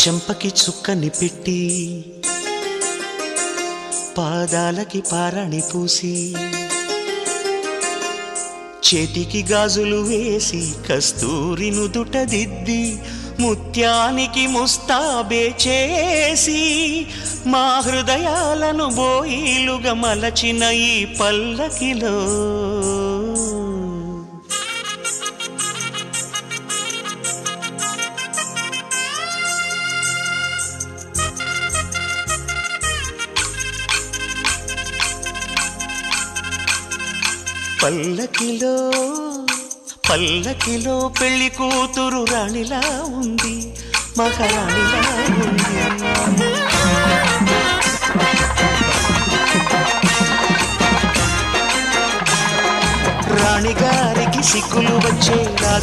చెంపకి చుక్కని పెట్టి పాదాలకి పారాణి పూసి చేతికి గాజులు వేసి కస్తూరి నుదుట దిద్ది ముత్యానికి ముస్తాబే చేసి మా హృదయాలను బోయిలుగా మలచిన ఈ పల్లకిలో పల్లకిలో పల్లకిలో పెళ్లి కూతురు రాణిలా ఉంది, మహారాణిలా ఉంది. రాణిగారికి సిగ్గులు వచ్చే రాజు